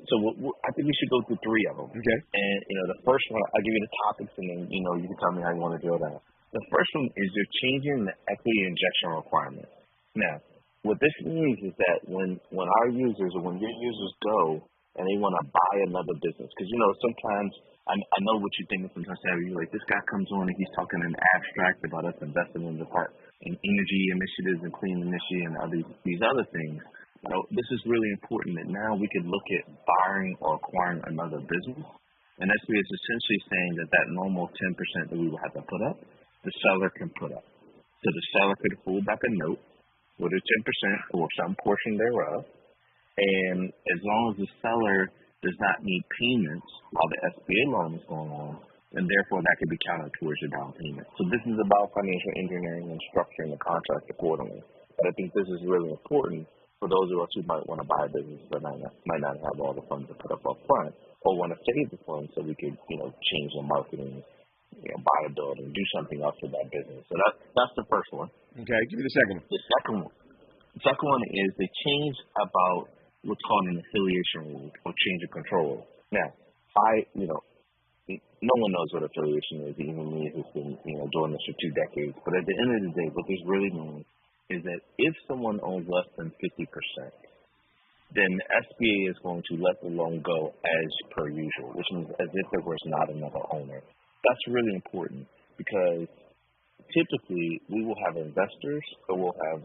So I think we should go through 3 of them. Okay. And, the first one, I'll give you the topics, and then, you can tell me how you want to drill down. The first one is they're changing the equity injection requirement. Now, what this means is that when our users, or when your users go and they want to buy another business, because, sometimes I know what you're thinking sometimes, you're like, this guy comes on and he's talking in abstract about us investing in energy initiatives and clean energy and these other things. This is really important that now we can look at buying or acquiring another business. And SBA is essentially saying that normal 10% that we would have to put up, the seller can put up. So the seller could hold back a note with a 10% or some portion thereof. And as long as the seller does not need payments while the SBA loan is going on, and therefore that can be counted towards your down payment. So this is about financial engineering and structuring the contract accordingly. But I think this is really important for those of us who might want to buy a business but might not have all the funds to put up front, or want to save the funds so we could, change the marketing, buy a building, do something else with that business. So that's the first one. Okay, give me the second one. The second one is they change about what's called an affiliation rule or change of control. Now, no one knows what affiliation is, even me who's been, doing this for 2 decades. But at the end of the day, what this really means is that if someone owns less than 50%, then the SBA is going to let the loan go as per usual, which means as if there was not another owner. That's really important because typically we will have investors or we'll have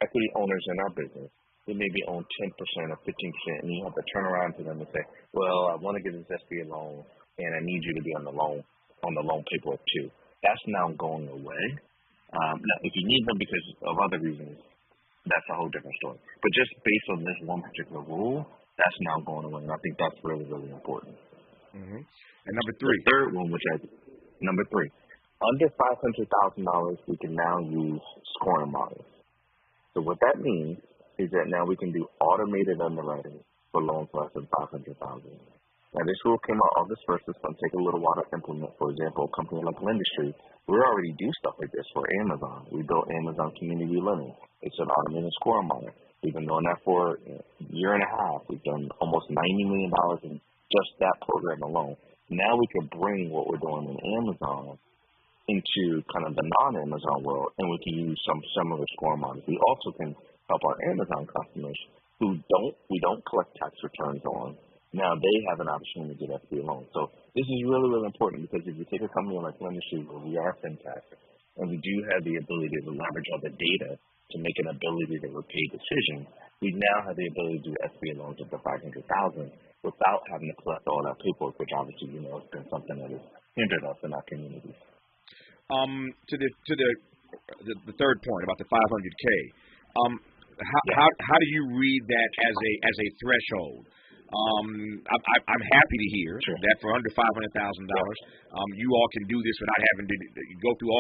equity owners in our business who maybe own 10% or 15%, and you have to turn around to them and say, well, I want to get this SBA loan, and I need you to be on the loan paperwork too. That's now going away. Now, if you need them because of other reasons, that's a whole different story. But just based on this one particular rule, that's now going away, and I think that's really, really important. Mm-hmm. And number three. The third one, number three, under $500,000, we can now use scoring models. So what that means is that now we can do automated underwriting for loans less than $500,000. Now, this rule came out August 1st. It's going to take a little while to implement. For example, a company like Lendistry, we already do stuff like this for Amazon. We built Amazon Community Lending. It's an automated scoring model. We've been doing that for a year and a half. We've done almost $90 million in just that program alone. Now we can bring what we're doing in Amazon into kind of the non-Amazon world, and we can use some similar scoring models. We also can help our Amazon customers who we don't collect tax returns on. Now they have an opportunity to get SBA loans. So this is really, really important, because if you take a company like Lendistry, where we are fintech, and we do have the ability to leverage all the data to make an ability to repay decisions, we now have the ability to do SBA loans up to $500,000 without having to collect all that paperwork, which obviously has been something that has hindered us in our community. To the third point about the 500K. How do you read that as a threshold? I'm happy to hear that for under $500,000, you all can do this without having to go through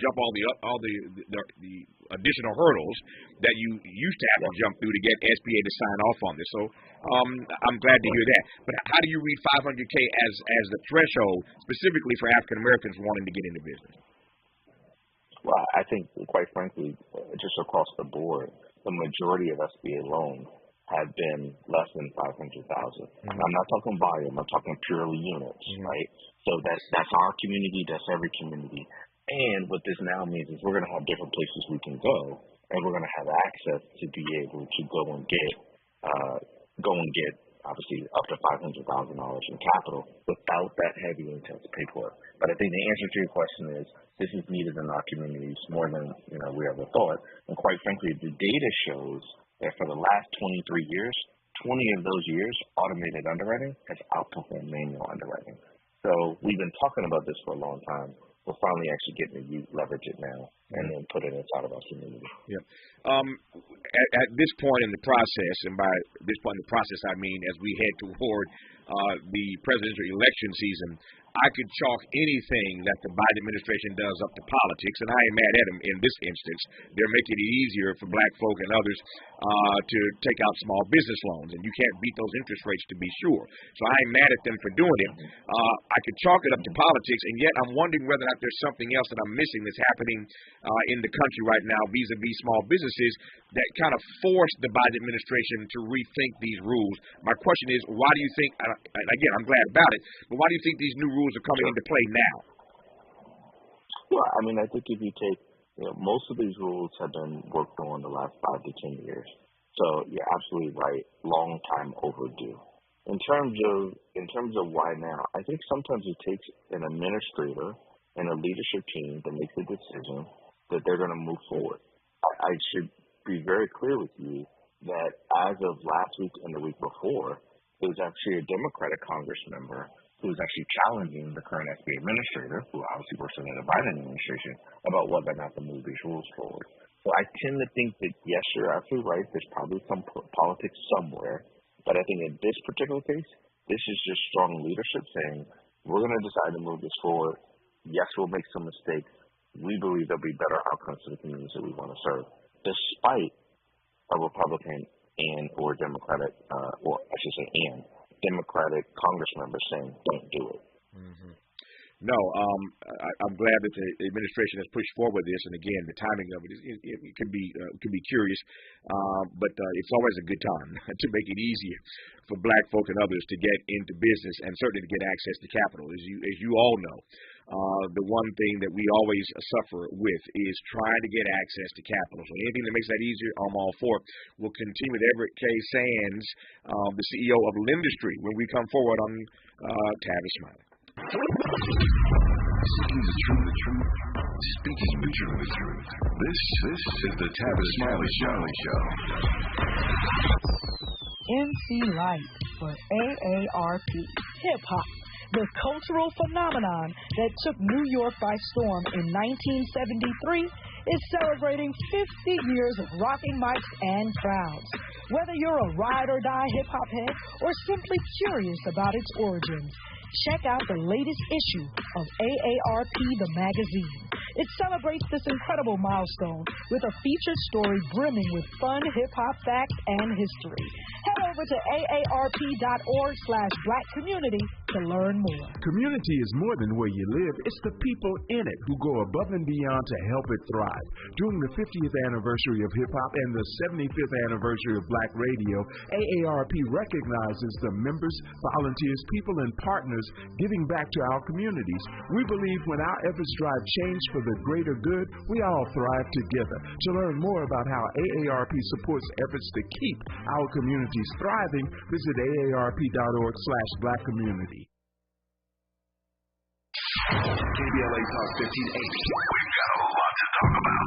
jump all the additional hurdles that you used to have to jump through to get SBA to sign off on this. So I'm glad to hear that. But how do you read 500K as the threshold specifically for African Americans wanting to get into business? Well, I think, quite frankly, just across the board, the majority of SBA loans have been less than $500,000. Mm-hmm. I'm not talking volume. I'm talking purely units, right? So that's our community. That's every community. And what this now means is we're going to have different places we can go, and we're going to have access to be able to go and get obviously up to $500,000 in capital without that heavy intense paperwork. But I think the answer to your question is this is needed in our communities more than we ever thought. And quite frankly, the data shows that for the last 23 years, 20 of those years, automated underwriting has outperformed manual underwriting. So we've been talking about this for a long time. We're finally actually getting to leverage it now and then put it inside of our community. Yeah. At this point in the process, and by this point in the process, I mean as we head toward the presidential election season, I could chalk anything that the Biden administration does up to politics, and I ain't mad at them in this instance. They're making it easier for black folk and others to take out small business loans, and you can't beat those interest rates to be sure. So I ain't mad at them for doing it. I could chalk it up to politics, and yet I'm wondering whether or not there's something else that I'm missing that's happening in the country right now vis-a-vis small businesses that kind of forced the Biden administration to rethink these rules. My question is, why do you think, and again, I'm glad about it, but why do you think these new rules are coming into play now? Well, I mean, I think if you take, most of these rules have been worked on the last 5 to 10 years. So you're absolutely right, long time overdue. In terms of why now, I think sometimes it takes an administrator and a leadership team that makes a decision that they're going to move forward. I should be very clear with you that as of last week and the week before, it was actually a Democratic Congress member who was actually challenging the current SBA administrator, who obviously works in the Biden administration, about whether or not to move these rules forward. So I tend to think that, yes, you're absolutely right. There's probably some politics somewhere. But I think in this particular case, this is just strong leadership saying, we're going to decide to move this forward. Yes, we'll make some mistakes. We believe there'll be better outcomes for the communities that we want to serve, despite a Republican or Democratic, or I should say Democratic Congress member saying don't do it. Mm-hmm. No, I'm glad that the administration has pushed forward this, and again, the timing of it could be curious, but it's always a good time to make it easier for black folk and others to get into business and certainly to get access to capital. As you all know, the one thing that we always suffer with is trying to get access to capital. So anything that makes that easier, I'm all for it. We'll continue with Everett K. Sands, the CEO of Lendistry, when we come forward on Tavis Smiley. Seeking the truth. Speaking the truth. This is the Tavis Smiley Show. MC Light for AARP. Hip-hop, the cultural phenomenon that took New York by storm in 1973, is celebrating 50 years of rocking mics and crowds. Whether you're a ride-or-die hip-hop head or simply curious about its origins, check out the latest issue of AARP the magazine. It celebrates this incredible milestone with a featured story brimming with fun hip-hop facts and history. Head over to aarp.org/blackcommunity to learn more. Community is more than where you live. It's the people in it who go above and beyond to help it thrive. During the 50th anniversary of hip-hop and the 75th anniversary of Black Radio, AARP recognizes the members, volunteers, people, and partners giving back to our communities. We believe when our efforts drive change for the greater good, we all thrive together. To learn more about how AARP supports efforts to keep our communities thriving, visit aarp.org/blackcommunity. KBLA Talk 1580. We've got a lot to talk about.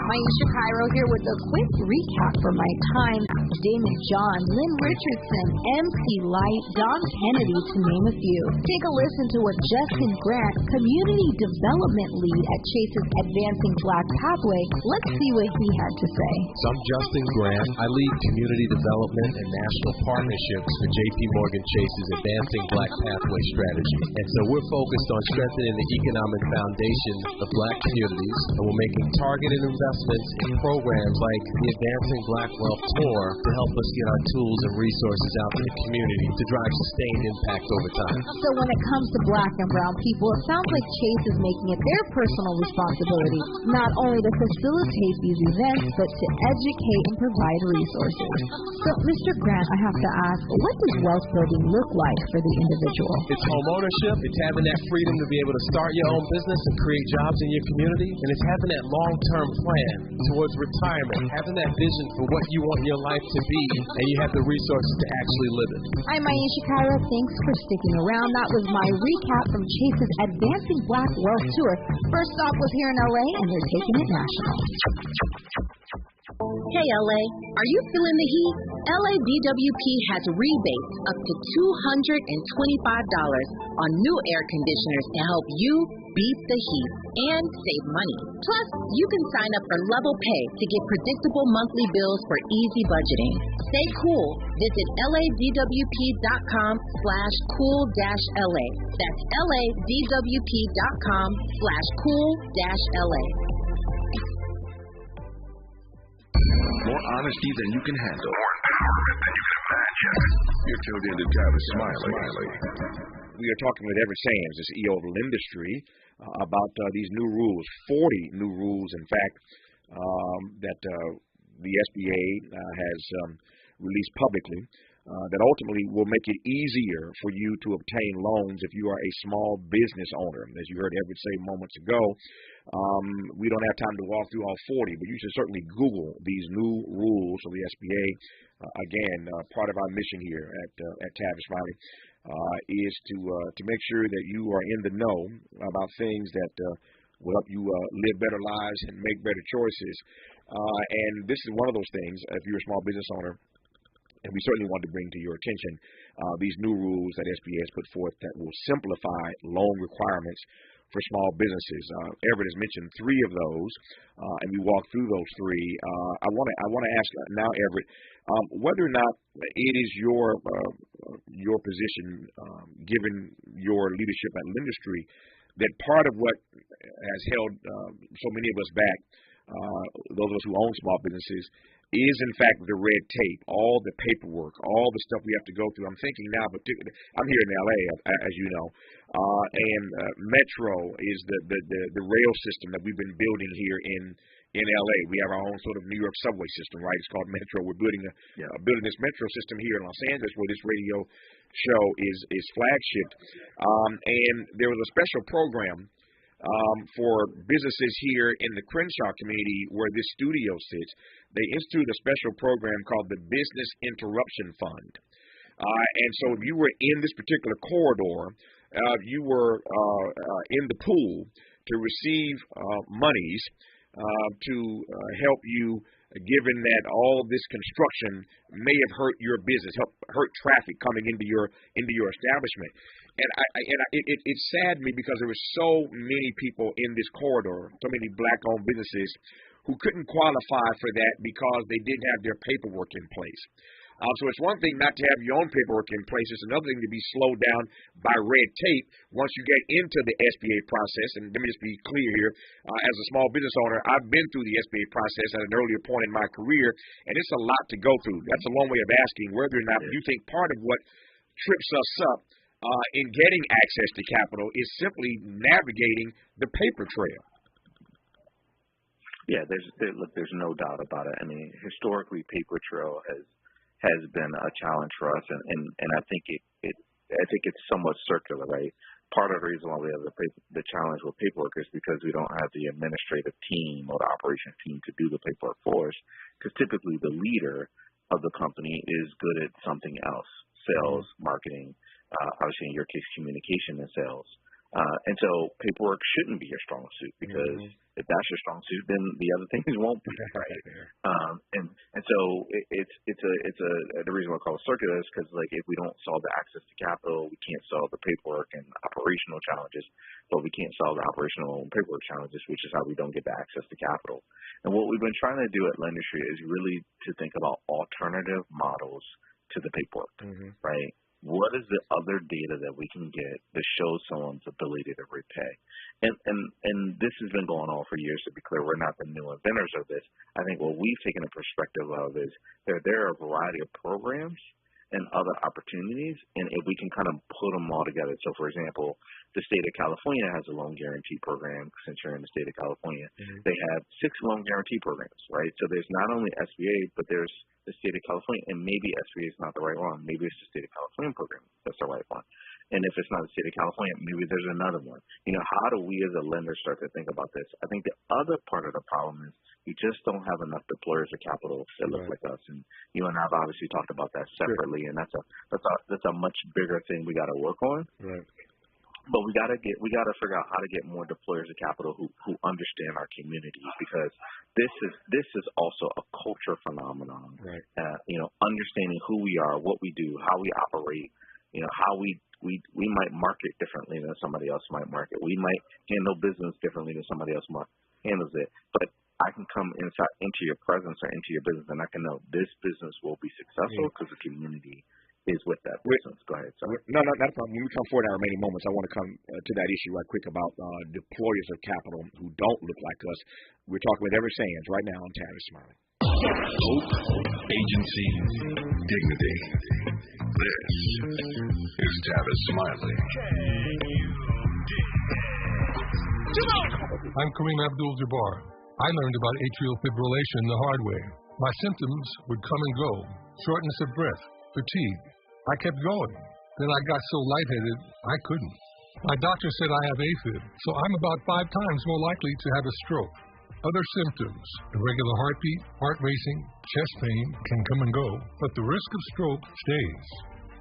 Maisha Cairo here with a quick recap from my time. Damon John, Lynn Richardson, MC Light, Don Kennedy, to name a few. Take a listen to what Justin Grant, Community Development Lead at Chase's Advancing Black Pathway, let's see what he had to say. So I'm Justin Grant. I lead Community Development and National Partnerships for JP Morgan Chase's Advancing Black Pathway strategy. And so we're focused on strengthening the economic foundation of black communities, and we're making targeted investments in programs like the Advancing Black Wealth Tour to help us get our tools and resources out to the community to drive sustained impact over time. So when it comes to black and brown people, it sounds like Chase is making it their personal responsibility not only to facilitate these events, but to educate and provide resources. So, Mr. Grant, I have to ask, what does wealth building look like for the individual? It's home ownership. It's having that freedom to be able to start your own business and create jobs in your community. And it's having that long-term plan towards retirement, having that vision for what you want your life to be, and you have the resources to actually live it. I'm Maisha Cairo. Thanks for sticking around. That was my recap from Chase's Advancing Black Wealth Tour. First stop was here in LA, and they're taking it national. Hey LA, are you feeling the heat? LA DWP has rebates up to $225 on new air conditioners to help you beat the heat and save money. Plus, you can sign up for Level Pay to get predictable monthly bills for easy budgeting. Stay cool. Visit ladwp.com/cool-LA. That's ladwp.com/cool-LA. More honesty than you can handle. More empowerment than you can imagine. You're tuned into Tavis Smiley. We are talking with Everett Sands, the CEO of Lindustry, about these new rules, 40 new rules, in fact, that the SBA has released publicly that ultimately will make it easier for you to obtain loans if you are a small business owner. As you heard Everett say moments ago, we don't have time to walk through all 40, but you should certainly Google these new rules of the SBA. Again, part of our mission here at Tavis Smiley is to make sure that you are in the know about things that will help you live better lives and make better choices. And this is one of those things, if you're a small business owner, and we certainly want to bring to your attention these new rules that SBA has put forth that will simplify loan requirements for small businesses. Everett has mentioned three of those, and we walked through those three. I want to ask now, Everett, whether or not it is your position, given your leadership at Lindustry, that part of what has held so many of us back, those of us who own small businesses, is in fact the red tape, all the paperwork, all the stuff we have to go through. I'm thinking now, particularly, I'm here in LA, as you know, and Metro is the rail system that we've been building here in LA. We have our own sort of New York subway system, right? It's called Metro. We're building this Metro system here in Los Angeles, where this radio show is flagship. And there was a special program for businesses here in the Crenshaw community where this studio sits. They instituted a special program called the Business Interruption Fund. And so if you were in this particular corridor, you were in the pool to receive monies to help you, given that all this construction may have hurt your business, hurt traffic coming into your establishment. And it saddened me because there were so many people in this corridor, so many black-owned businesses who couldn't qualify for that because they didn't have their paperwork in place. So it's one thing not to have your own paperwork in place. It's another thing to be slowed down by red tape once you get into the SBA process. And let me just be clear here. As a small business owner, I've been through the SBA process at an earlier point in my career, and it's a lot to go through. That's a long way of asking whether or not you think part of what trips us up in getting access to capital is simply navigating the paper trail. Yeah, there's no doubt about it. I mean, historically, paper trail has been a challenge for us, and I think it's somewhat circular, right? Part of the reason why we have the challenge with paperwork is because we don't have the administrative team or the operations team to do the paperwork for us, because typically the leader of the company is good at something else, sales, marketing, obviously in your case, communication and sales. And so paperwork shouldn't be your strong suit, because if that's your strong suit, then the other things won't be, right? And so the reason why I call it circular is because, like, if we don't solve the access to capital, we can't solve the paperwork and operational challenges, but we can't solve the operational and paperwork challenges, which is how we don't get the access to capital. And what we've been trying to do at Lendistry is really to think about alternative models to the paperwork, right? What is the other data that we can get that shows someone's ability to repay? And this has been going on for years. To be clear, we're not the new inventors of this. I think what we've taken a perspective of is there are a variety of programs and other opportunities, and if we can kind of put them all together. So, for example, the state of California has a loan guarantee program. Since you're in the state of California, they have 6 loan guarantee programs, right? So there's not only SBA, but there's the state of California, and maybe SBA is not the right one. Maybe it's the state of California program that's the right one. And if it's not the state of California, maybe there's another one. You know, how do we as a lender start to think about this? I think the other part of the problem is we just don't have enough deployers of capital that look like us. And you and I have obviously talked about that separately, and that's a much bigger thing we got to work on. Right. But we got to figure out how to get more deployers of capital who understand our communities, because this is also a culture phenomenon. Right. You know, understanding who we are, what we do, how we operate. You know, how we might market differently than somebody else might market. We might handle business differently than somebody else handles it. But I can come into your presence or into your business, and I can know this business will be successful because the community is with that business. Go ahead. Sorry. No, not a problem. When we come forward in our remaining moments, I want to come to that issue right quick about deployers of capital who don't look like us. We're talking with Everett Sands right now on Tavis Smiley. Hope, agency, dignity. This is Tavis Smiley. I'm Kareem Abdul-Jabbar. I learned about atrial fibrillation the hard way. My symptoms would come and go: shortness of breath, fatigue. I kept going. Then I got so lightheaded, I couldn't. My doctor said I have AFib, so I'm about 5 times more likely to have a stroke. Other symptoms: irregular heartbeat, heart racing, chest pain can come and go, but the risk of stroke stays.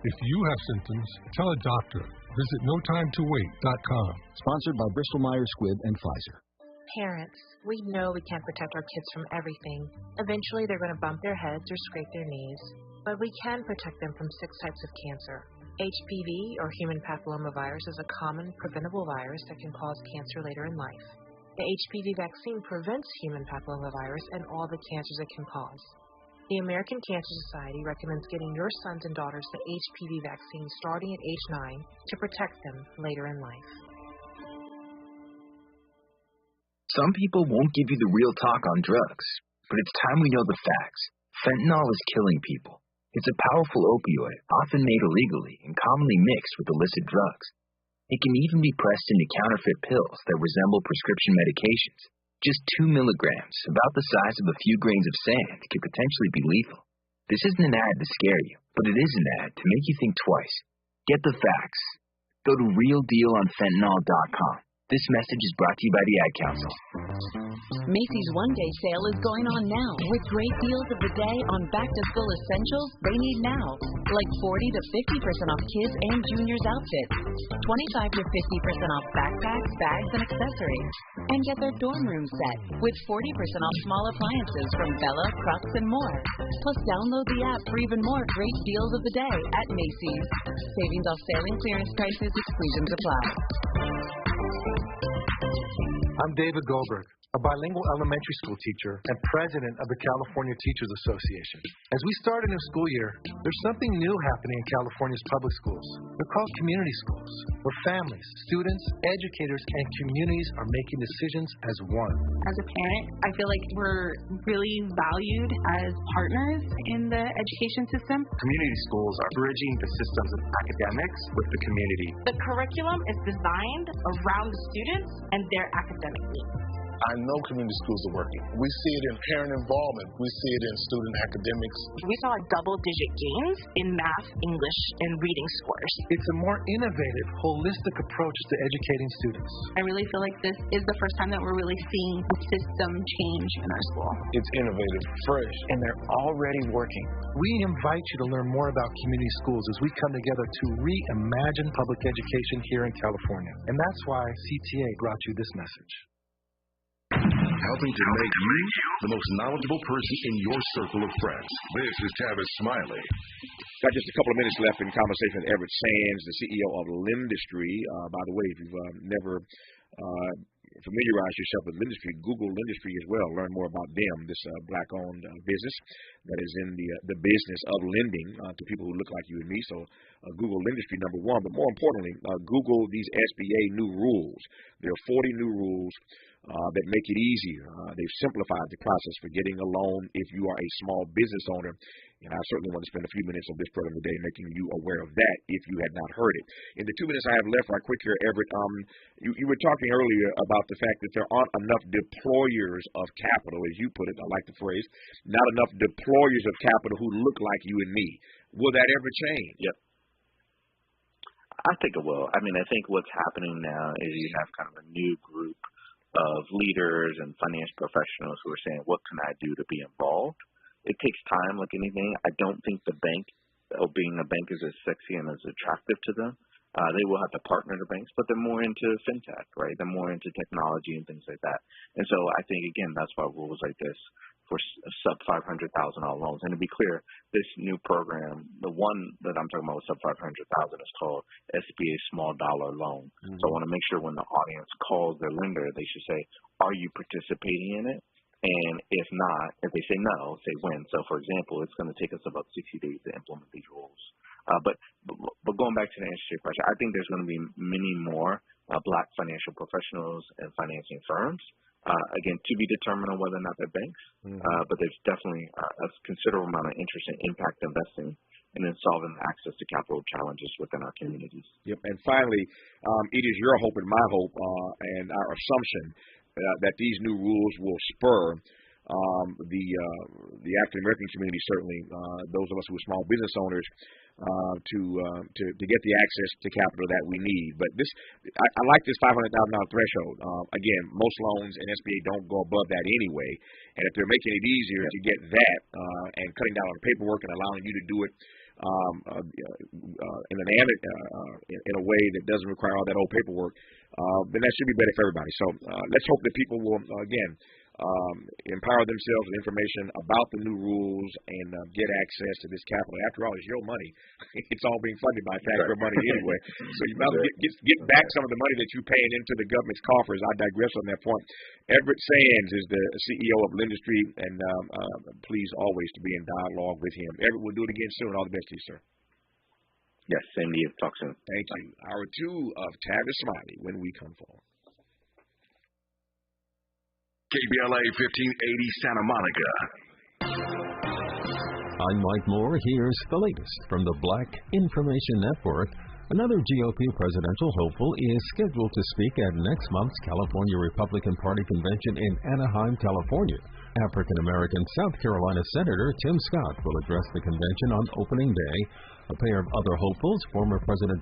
If you have symptoms, tell a doctor. Visit NoTimeToWait.com. Sponsored by Bristol-Myers Squibb and Pfizer. Parents, we know we can't protect our kids from everything. Eventually, they're going to bump their heads or scrape their knees. But we can protect them from 6 types of cancer. HPV, or human papillomavirus, is a common preventable virus that can cause cancer later in life. The HPV vaccine prevents human papillomavirus and all the cancers it can cause. The American Cancer Society recommends getting your sons and daughters the HPV vaccine starting at age 9 to protect them later in life. Some people won't give you the real talk on drugs, but it's time we know the facts. Fentanyl is killing people. It's a powerful opioid, often made illegally and commonly mixed with illicit drugs. It can even be pressed into counterfeit pills that resemble prescription medications. Just 2 milligrams, about the size of a few grains of sand, could potentially be lethal. This isn't an ad to scare you, but it is an ad to make you think twice. Get the facts. Go to realdealonfentanyl.com. This message is brought to you by the Ad Council. Macy's one-day sale is going on now with great deals of the day on back-to-school essentials they need now, like 40 to 50% off kids and juniors outfits, 25 to 50% off backpacks, bags, and accessories, and get their dorm room set with 40% off small appliances from Bella, Crux, and more. Plus, download the app for even more great deals of the day at Macy's. Savings off sale and clearance prices, exclusions apply. I'm David Goldberg, a bilingual elementary school teacher and president of the California Teachers Association. As we start a new school year, there's something new happening in California's public schools. They're called community schools, where families, students, educators, and communities are making decisions as one. As a parent, I feel like we're really valued as partners in the education system. Community schools are bridging the systems of academics with the community. The curriculum is designed around the students and their academic needs. I know community schools are working. We see it in parent involvement. We see it in student academics. We saw double-digit gains in math, English, and reading scores. It's a more innovative, holistic approach to educating students. I really feel like this is the first time that we're really seeing a system change in our school. It's innovative, fresh, and they're already working. We invite you to learn more about community schools as we come together to reimagine public education here in California. And that's why CTA brought you this message. Helping to make you the most knowledgeable person in your circle of friends. This is Tavis Smiley. Got just a couple of minutes left in conversation with Everett Sands, the CEO of Lindustry. By the way, if you've never familiarized yourself with Lindustry, Google Lindustry as well. Learn more about them, this black-owned business that is in the business of lending to people who look like you and me. So Google Lindustry, number one. But more importantly, Google these SBA new rules. There are 40 new rules that make it easier. They've simplified the process for getting a loan if you are a small business owner. And I certainly want to spend a few minutes on this program today making you aware of that if you had not heard it. In the 2 minutes I have left, right quick here, Everett, you were talking earlier about the fact that there aren't enough deployers of capital, as you put it. I like the phrase. Not enough deployers of capital who look like you and me. Will that ever change? Yep. I think it will. I mean, I think what's happening now is you have kind of a new group of leaders and financial professionals who are saying, what can I do to be involved? It takes time, like anything. I don't think the bank, or being a bank, is as sexy and as attractive to them. They will have to partner the banks, but they're more into fintech, right? They're more into technology and things like that. And so I think, again, that's why rules like this for sub $500,000 loans. And to be clear, this new program, the one that I'm talking about with sub $500,000 is called SBA Small Dollar Loan. Mm-hmm. So I want to make sure when the audience calls their lender, they should say, are you participating in it? And if not, if they say no, say when. So, for example, it's going to take us about 60 days to implement these rules. But going back to the answer to your question, I think there's going to be many more black financial professionals and financing firms. Again, to be determined on whether or not they're banks. Mm-hmm. But there's definitely a considerable amount of interest in impact investing and in solving the access to capital challenges within our communities. Yep. And finally, it is your hope and my hope and our assumption that these new rules will spur the African American community, certainly those of us who are small business owners, to get the access to capital that we need. But this, I like this $500,000 threshold. Again, most loans and SBA don't go above that anyway. And if they're making it easier to get that and cutting down on the paperwork and allowing you to do it in a way that doesn't require all that old paperwork, then that should be better for everybody. So let's hope that people will, again, empower themselves with information about the new rules and get access to this capital. After all, it's your money. It's all being funded by taxpayer money anyway. So you might get back some of the money that you're paying into the government's coffers. I digress on that point. Everett Sands is the CEO of Lindustry, and please always to be in dialogue with him. Everett, we'll do it again soon. All the best to you, sir. Yes, same to you. Talk soon. Thank you. Hour 2 of Tavis Smiley when we come forward. KBLA 1580 Santa Monica. I'm Mike Moore. Here's the latest from the Black Information Network. Another GOP presidential hopeful is scheduled to speak at next month's California Republican Party convention in Anaheim, California. African-American South Carolina Senator Tim Scott will address the convention on opening day. A pair of other hopefuls, former President